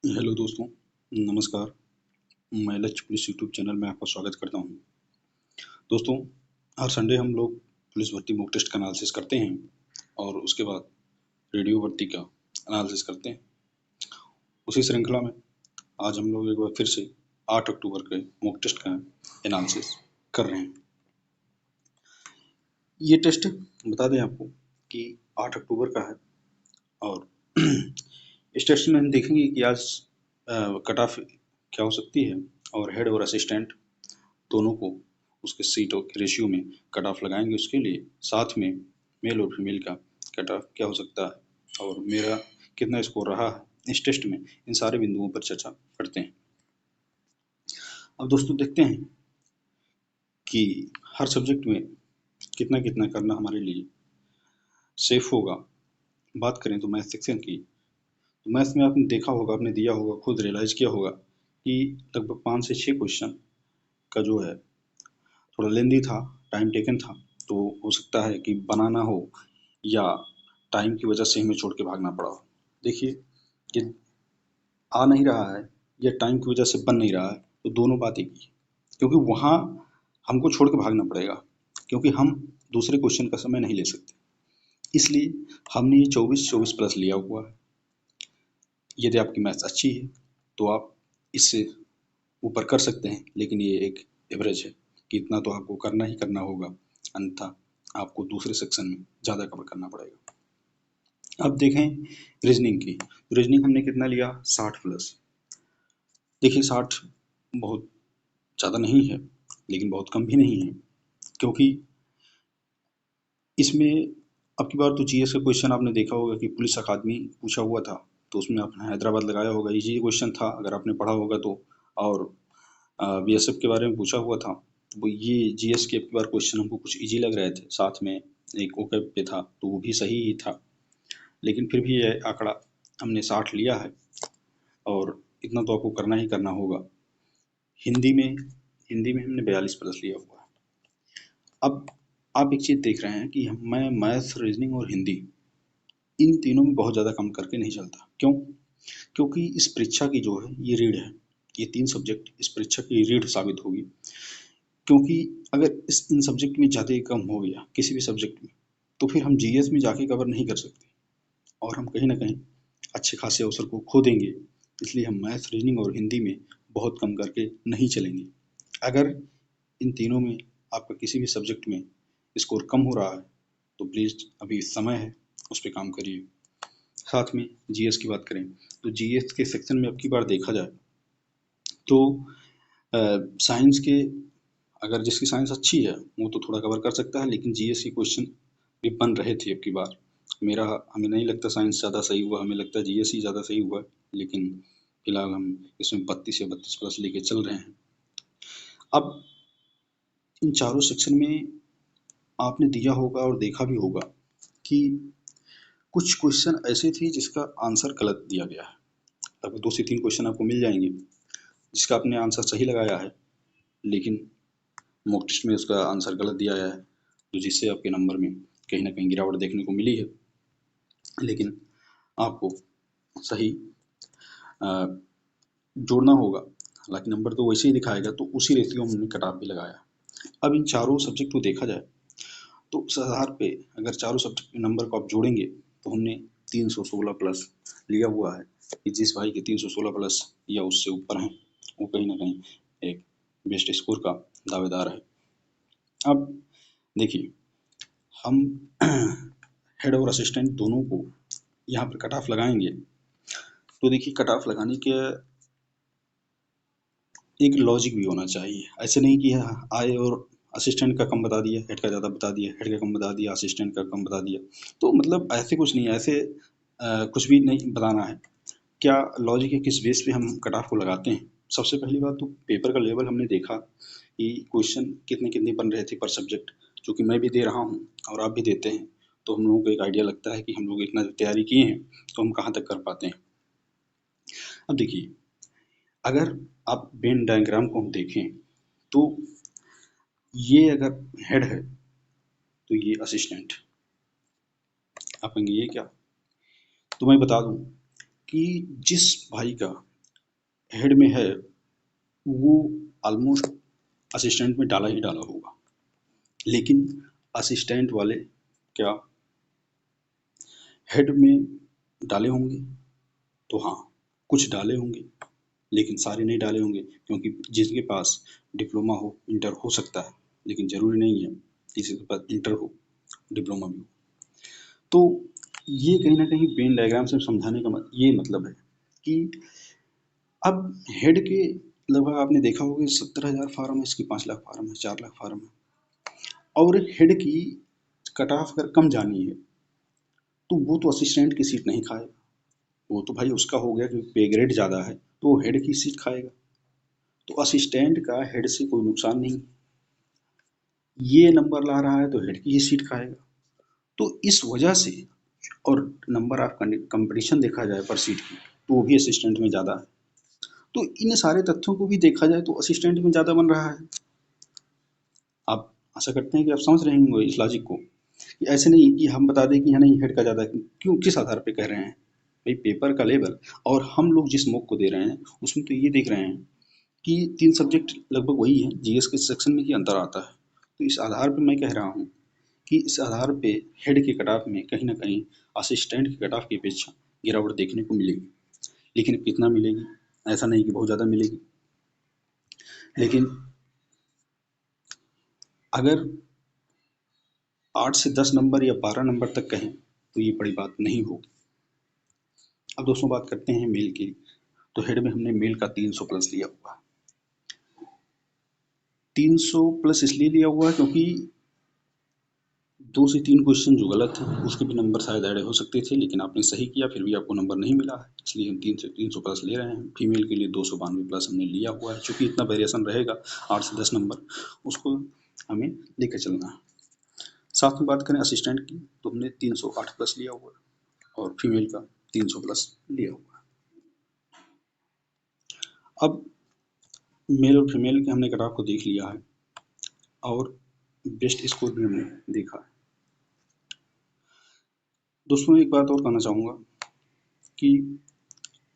Hello दोस्तों, नमस्कार। मैं लक्ष्य पुलिस यूट्यूब चैनल में आपका स्वागत करता हूं। दोस्तों, हर संडे हम लोग पुलिस भर्ती मॉक टेस्ट का एनालिसिस करते हैं और उसके बाद रेडियो भर्ती का एनालिसिस करते हैं। उसी श्रृंखला में आज हम लोग एक बार फिर से 8 अक्टूबर के मॉक टेस्ट का एनालिसिस कर रहे हैं। ये टेस्ट बता दें आपको कि 8 अक्टूबर का है और इस टेस्ट में हम देखेंगे कि आज कट ऑफ क्या हो सकती है और हेड और असिस्टेंट दोनों को उसके सीटों के रेशियो में कट ऑफ लगाएंगे। उसके लिए साथ में मेल और फीमेल का कट ऑफ क्या हो सकता है और मेरा कितना स्कोर रहा है इस टेस्ट में, इन सारे बिंदुओं पर चर्चा करते हैं। अब दोस्तों देखते हैं कि हर सब्जेक्ट में कितना कितना करना हमारे लिए सेफ होगा। बात करें तो मैथ सेक्शन की, तो मैथ में आपने देखा होगा, आपने दिया होगा, खुद रियलाइज किया होगा कि लगभग 5 से 6 क्वेश्चन का जो है थोड़ा लेंदी था, टाइम टेकन था। तो हो सकता है कि बनाना हो या टाइम की वजह से हमें छोड़ के भागना पड़ा हो। देखिए, ये आ नहीं रहा है या टाइम की वजह से बन नहीं रहा है, तो दोनों बात एक ही है। क्योंकि वहाँ हमको छोड़ के भागना पड़ेगा, क्योंकि हम दूसरे क्वेश्चन का समय नहीं ले सकते। इसलिए हमने ये 24 प्लस लिया हुआ है। यदि आपकी मैथ्स अच्छी है तो आप इससे ऊपर कर सकते हैं, लेकिन ये एक एवरेज है कि इतना तो आपको करना ही करना होगा, अन्यथा आपको दूसरे सेक्शन में ज़्यादा कवर करना पड़ेगा। अब देखें रीजनिंग की। रीजनिंग हमने कितना लिया? 60 प्लस। देखिए 60 बहुत ज़्यादा नहीं है, लेकिन बहुत कम भी नहीं है, क्योंकि इसमें अब की बार तो जीएस का क्वेश्चन आपने देखा होगा कि पुलिस अकादमी पूछा हुआ था, तो उसमें आपने हैदराबाद लगाया होगा। इजी क्वेश्चन था अगर आपने पढ़ा होगा तो। और बीएसएफ के बारे में पूछा हुआ था, तो ये जीएस के बार क्वेश्चन हमको कुछ इजी लग रहे थे। साथ में एक ओकेप पे था तो वो भी सही ही था, लेकिन फिर भी ये आंकड़ा हमने 60 लिया है और इतना तो आपको करना ही करना होगा। हिंदी में हिंदी में हमने 42 प्लस लिया हुआ है। अब आप एक चीज़ देख रहे हैं कि मैं मैथ, रीजनिंग और हिंदी इन तीनों में बहुत ज़्यादा कम करके नहीं चलता। क्यों? क्योंकि इस परीक्षा की जो है ये रीढ़ है। ये 3 सब्जेक्ट इस परीक्षा की रीढ़ साबित होगी। क्योंकि अगर इन सब्जेक्ट में ज़्यादा कम हो गया किसी भी सब्जेक्ट में, तो फिर हम जीएस में जाके कवर नहीं कर सकते और हम कहीं ना कहीं अच्छे खासे अवसर को खो देंगे। इसलिए हम मैथ, रीजनिंग और हिंदी में बहुत कम करके नहीं चलेंगे। अगर इन तीनों में आपका किसी भी सब्जेक्ट में स्कोर कम हो रहा है तो प्लीज़ अभी समय है, उस पर काम करिए। साथ में जीएस की बात करें तो जीएस के सेक्शन में अब की बार देखा जाए तो साइंस के, अगर जिसकी साइंस अच्छी है वो तो थोड़ा कवर कर सकता है, लेकिन जीएस के क्वेश्चन भी बन रहे थे अब की बार। हमें नहीं लगता साइंस ज़्यादा सही हुआ, हमें लगता है जीएस ही ज़्यादा सही हुआ है, लेकिन फिलहाल हम इसमें 32 या 32 प्लस लेके चल रहे हैं। अब इन चारों सेक्शन में आपने दिया होगा और देखा भी होगा कि कुछ क्वेश्चन ऐसे थे जिसका आंसर गलत दिया गया है। लगभग 2 से 3 क्वेश्चन आपको मिल जाएंगे जिसका आपने आंसर सही लगाया है, लेकिन मॉक टेस्ट में उसका आंसर गलत दिया गया है, तो जिससे आपके नंबर में कहीं ना कहीं गिरावट देखने को मिली है। लेकिन आपको सही जोड़ना होगा, हालांकि नंबर तो वैसे ही दिखाएगा, तो उसी रेशियो में हमने कट ऑफ भी लगाया। अब इन चारों सब्जेक्ट को देखा जाए तो उस आधार पे अगर चारों सब्जेक्ट के नंबर को आप जोड़ेंगे तो हमने 316 प्लस लिया हुआ है कि जिस भाई के 316 प्लस या उससे ऊपर हैं वो कहीं ना कहीं एक बेस्ट स्कोर का दावेदार है। अब देखिए, हम हेड और असिस्टेंट दोनों को यहाँ पर कट ऑफ लगाएंगे, तो देखिए कट ऑफ लगाने के एक लॉजिक भी होना चाहिए। ऐसे नहीं कि आए और असिस्टेंट का कम बता दिया, हेड का ज़्यादा बता दिया, हेड का कम बता दिया, असिस्टेंट का कम बता दिया। तो मतलब ऐसे कुछ नहीं है, ऐसे कुछ भी नहीं बताना है। क्या लॉजिक है, किस बेस पे हम कट ऑफ को लगाते हैं? सबसे पहली बात तो पेपर का लेवल हमने देखा कि क्वेश्चन कितने कितने बन रहे थे पर सब्जेक्ट, जो कि मैं भी दे रहा हूँ और आप भी देते हैं, तो हम लोगों को एक आइडिया लगता है कि हम लोग इतना तैयारी किए हैं तो हम कहाँ तक कर पाते हैं। अब देखिए, अगर आप वेन डायग्राम को हम देखें तो ये अगर हेड है तो ये असिस्टेंट। आप कहेंगे ये क्या? तो मैं बता दूं कि जिस भाई का हेड में है वो ऑलमोस्ट असिस्टेंट में डाला ही डाला होगा, लेकिन असिस्टेंट वाले क्या हेड में डाले होंगे? तो हाँ, कुछ डाले होंगे, लेकिन सारे नहीं डाले होंगे, क्योंकि जिसके पास डिप्लोमा हो, इंटर हो सकता है, लेकिन ज़रूरी नहीं है किसी के पास इंटर हो, डिप्लोमा भी हो। तो ये कहीं ना कहीं वेन डायग्राम से समझाने का ये मतलब है कि अब हेड के लगभग आपने देखा होगा 70,000 फार्म है, इसकी 5 लाख फार्म है, 4 लाख फार्म है, और हेड की कट ऑफ अगर कम जानी है तो वो तो असिस्टेंट की सीट नहीं खाएगा, वो तो भाई उसका हो गया कि पे ग्रेड ज़्यादा है तो वो हेड की सीट खाएगा। तो असिस्टेंट का हेड से कोई नुकसान नहीं, ये नंबर ला रहा है तो हेड की ही सीट खाएगा। तो इस वजह से, और नंबर ऑफ कंपटीशन देखा जाए पर सीट की तो वो भी असिस्टेंट में ज़्यादा है। तो इन सारे तथ्यों को भी देखा जाए तो असिस्टेंट में ज़्यादा बन रहा है। आप आशा करते हैं कि आप समझ रहे होंगे इस लॉजिक को, कि ऐसे नहीं कि हम बता दें कि हाँ नहीं हेड का ज़्यादा, क्यों किस आधार पे कह रहे हैं? भाई पेपर का लेवल और हम लोग जिस मॉक को दे रहे हैं उसमें तो ये देख रहे हैं कि 3 सब्जेक्ट लगभग वही है, जीएस के सेक्शन में ही अंतर आता है। तो इस आधार पे मैं कह रहा हूँ कि इस आधार पे हेड के कट ऑफ में कहीं न कहीं असिस्टेंट के कट ऑफ की अपेक्षा गिरावट देखने को मिलेगी। लेकिन कितना मिलेगी? ऐसा नहीं कि बहुत ज़्यादा मिलेगी। लेकिन अगर 8 से 10 नंबर या 12 नंबर तक कहें तो ये बड़ी बात नहीं होगी। अब दोस्तों बात करते हैं मेल की। तो हेड में हमने मेल का 300 प्लस लिया हुआ है। 300 प्लस इसलिए लिया हुआ है क्योंकि 2 से 3 क्वेश्चन जो गलत थे उसके भी नंबर शायद ऐड हो सकते थे, लेकिन आपने सही किया फिर भी आपको नंबर नहीं मिला है, इसलिए हम 3 से 300 प्लस ले रहे हैं। फीमेल के लिए 292 प्लस हमने लिया हुआ है, चूँकि इतना वेरिएशन रहेगा 8 से 10 नंबर, उसको हमें लेकर चलना है। साथ में बात करें असिस्टेंट की तो हमने 308 प्लस लिया हुआ है और फीमेल का 300 प्लस लिया हुआ है। अब मेल और फीमेल के हमने कट ऑफ को देख लिया है और बेस्ट स्कोर भी हमने देखा है। दोस्तों एक बात और कहना चाहूँगा कि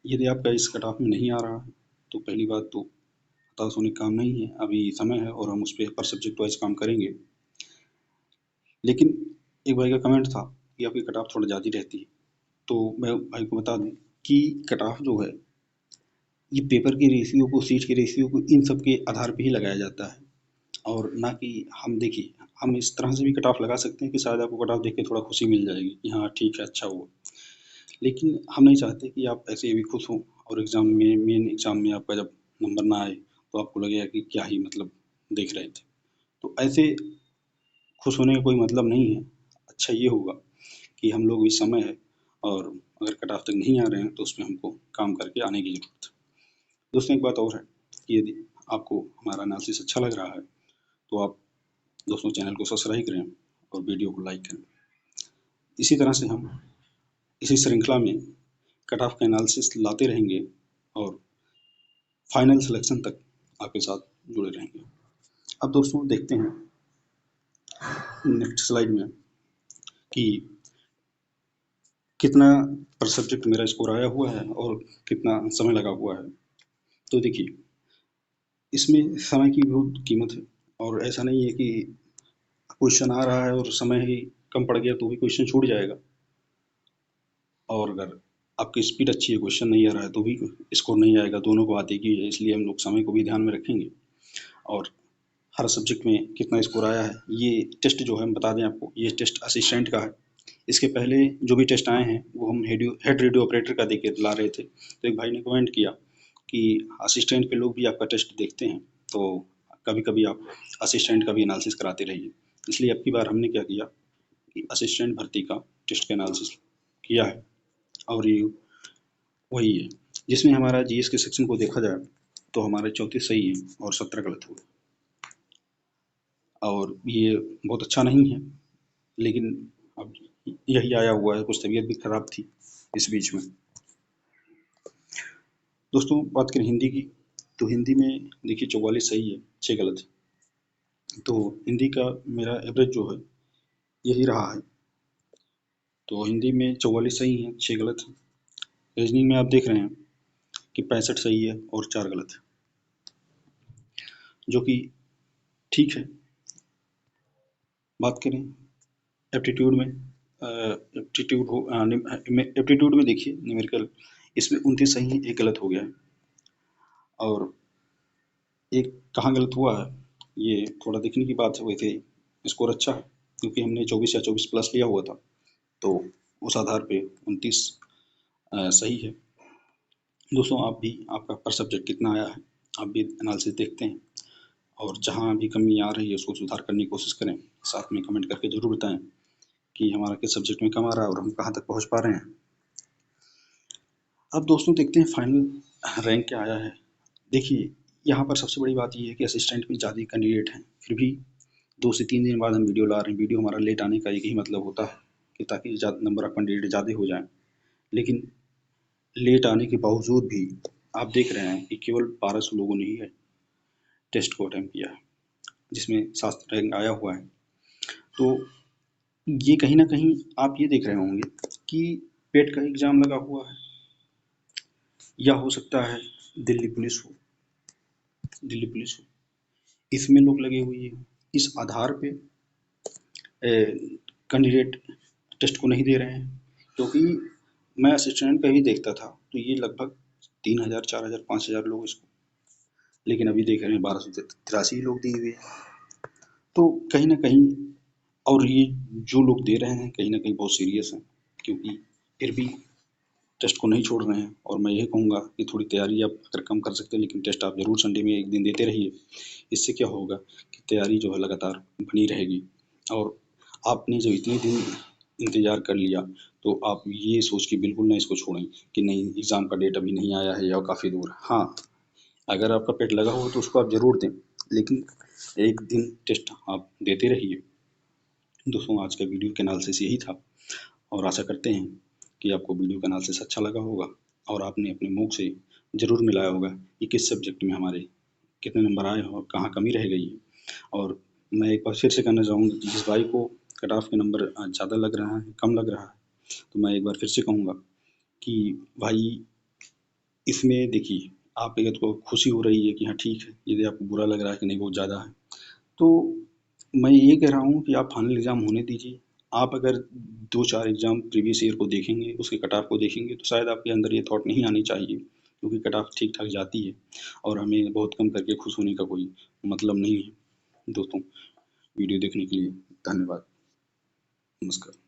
यदि आपका इस कट ऑफ में नहीं आ रहा है तो पहली बात तो हताश होने का काम नहीं है, अभी समय है और हम उस पे पर सब्जेक्ट वाइज काम करेंगे। लेकिन एक भाई का कमेंट था कि आपकी कट ऑफ थोड़ा ज़्यादा रहती है, तो मैं भाई को बता दूँ कि कट ऑफ जो है ये पेपर की रेशियो को, सीट की रेशियो को, इन सब के आधार पे ही लगाया जाता है, और ना कि हम देखिए हम इस तरह से भी कट ऑफ लगा सकते हैं कि शायद आपको कट ऑफ देख के थोड़ा खुशी मिल जाएगी कि हाँ ठीक है, अच्छा हुआ। लेकिन हम नहीं चाहते कि आप ऐसे भी खुश हों और एग्ज़ाम में, मेन एग्ज़ाम में आपका जब नंबर ना आए तो आपको लगेगा कि क्या ही मतलब देख रहे थे। तो ऐसे खुश होने का कोई मतलब नहीं है। अच्छा ये होगा कि हम लोग इस समय है और अगर कट ऑफ तक नहीं आ रहे हैं तो उसमें हमको काम करके आने की ज़रूरत है। दोस्तों एक बात और है कि यदि आपको हमारा एनालिसिस अच्छा लग रहा है तो आप दोस्तों चैनल को सब्सक्राइब करें और वीडियो को लाइक करें। इसी तरह से हम इसी श्रृंखला में कट ऑफ का एनालिसिस लाते रहेंगे और फाइनल सिलेक्शन तक आपके साथ जुड़े रहेंगे। अब दोस्तों देखते हैं नेक्स्ट स्लाइड में कि कितना पर सब्जेक्ट मेरा स्कोर आया हुआ है और कितना समय लगा हुआ है। तो देखिए इसमें समय की बहुत कीमत है, और ऐसा नहीं है कि क्वेश्चन आ रहा है और समय ही कम पड़ गया तो भी क्वेश्चन छूट जाएगा, और अगर आपकी स्पीड अच्छी है, क्वेश्चन नहीं आ रहा है तो भी स्कोर नहीं आएगा, दोनों को आते ही है। इसलिए हम लोग समय को भी ध्यान में रखेंगे और हर सब्जेक्ट में कितना स्कोर आया है। ये टेस्ट जो है हम बता दें आपको, ये टेस्ट असिस्टेंट का है। इसके पहले जो भी टेस्ट आए हैं वो हम हेड रेडियो ऑपरेटर का दे के ला रहे थे, तो एक भाई ने कमेंट किया कि असिस्टेंट के लोग भी आपका टेस्ट देखते हैं, तो कभी कभी आप असिस्टेंट का भी एनालिसिस कराते रहिए। इसलिए अब की बार हमने क्या किया कि असिस्टेंट भर्ती का टेस्ट का एनालिसिस किया है, और ये वही है जिसमें हमारा जीएस के सेक्शन को देखा जाए तो हमारे 34 सही है और 17 गलत हुए, और ये बहुत अच्छा नहीं है, लेकिन अब यही आया हुआ है, कुछ तबीयत भी खराब थी इस बीच में। दोस्तों बात करें हिंदी की तो हिंदी में देखिए 44 सही है, 6 गलत है। तो हिंदी का मेरा एवरेज जो है यही रहा है, तो हिंदी में 44 सही है, 6 गलत है। रीजनिंग में आप देख रहे हैं कि 65 सही है और 4 गलत है, जो कि ठीक है। बात करें एप्टीट्यूड में, एप्टीट्यूड में देखिए न्यूमेरिकल, इसमें 29 सही है, 1 गलत हो गया है। और एक कहाँ गलत हुआ है ये थोड़ा देखने की बात है। वैसे स्कोर अच्छा है क्योंकि हमने 24 या 24 प्लस लिया हुआ था, तो उस आधार पे 29 सही है। दोस्तों आप भी, आपका पर सब्जेक्ट कितना आया है आप भी एनालिसिस देखते हैं, और जहाँ भी कमी आ रही है उसको सुधार करने की कोशिश करें। साथ में कमेंट करके ज़रूर बताएं कि हमारा किस सब्जेक्ट में कम आ रहा है और हम कहाँ तक पहुँच पा रहे हैं। अब दोस्तों देखते हैं फाइनल रैंक क्या आया है। देखिए यहाँ पर सबसे बड़ी बात ये है कि असिस्टेंट में ज़्यादा कैंडिडेट हैं, फिर भी 2 से 3 दिन बाद हम वीडियो ला रहे हैं। वीडियो हमारा लेट आने का एक ही मतलब होता है कि ताकि नंबर ऑफ कैंडिडेट ज़्यादा हो जाएँ। लेकिन लेट आने के बावजूद भी आप देख रहे हैं कि केवल 1200 लोगों ने ही टेस्ट को अटेम्प्ट किया है, जिसमें 7 रैंक आया हुआ है। तो ये कहीं ना कहीं आप ये देख रहे होंगे कि पेट का एग्ज़ाम लगा हुआ है, या हो सकता है दिल्ली पुलिस हो, इसमें लोग लगे हुए हैं। इस आधार पे कैंडिडेट टेस्ट को नहीं दे रहे हैं, क्योंकि मैं असिस्टेंट का ही देखता था तो ये लगभग 3000, 4000, 5000 लोग इसको, लेकिन अभी देख रहे हैं 1283 लोग दिए हुए हैं। तो कहीं ना कहीं, और ये जो लोग दे रहे हैं कहीं ना कहीं बहुत सीरियस हैं, क्योंकि फिर भी टेस्ट को नहीं छोड़ रहे हैं। और मैं यही कहूँगा कि थोड़ी तैयारी आप अगर कम कर सकते हैं, लेकिन टेस्ट आप ज़रूर संडे में एक दिन देते रहिए। इससे क्या होगा कि तैयारी जो है लगातार बनी रहेगी, और आपने जो इतने दिन इंतज़ार कर लिया तो आप ये सोच के बिल्कुल ना इसको छोड़ें कि नहीं एग्ज़ाम का डेट अभी नहीं आया है या काफ़ी दूर है। हाँ, अगर आपका पेट लगा हो तो उसको आप ज़रूर दें, लेकिन एक दिन टेस्ट आप देते रहिए। दोस्तों आज का वीडियो के एनालिसिस यही था, और आशा करते हैं कि आपको वीडियो का एनालिसिस अच्छा लगा होगा और आपने अपने मुँह से ज़रूर मिलाया होगा कि किस सब्जेक्ट में हमारे कितने नंबर आए हैं और कहाँ कमी रह गई है। और मैं एक बार फिर से कहना चाहूँगा कि जिस भाई को कट ऑफ के नंबर ज़्यादा लग रहा है, कम लग रहा है, तो मैं एक बार फिर से कहूँगा कि भाई इसमें देखिए आप अगर तो खुशी हो रही है कि हाँ ठीक है, यदि आपको बुरा लग रहा है कि नहीं बहुत ज़्यादा है, तो मैं ये कह रहा हूँ कि आप फाइनल एग्ज़ाम होने दीजिए। आप अगर 2-4 एग्ज़ाम प्रीवियस ईयर को देखेंगे, उसके कट ऑफ को देखेंगे, तो शायद आपके अंदर ये थॉट नहीं आनी चाहिए, क्योंकि कट ऑफ ठीक-ठाक जाती है और हमें बहुत कम करके खुश होने का कोई मतलब नहीं है। दोस्तों वीडियो देखने के लिए धन्यवाद। नमस्कार।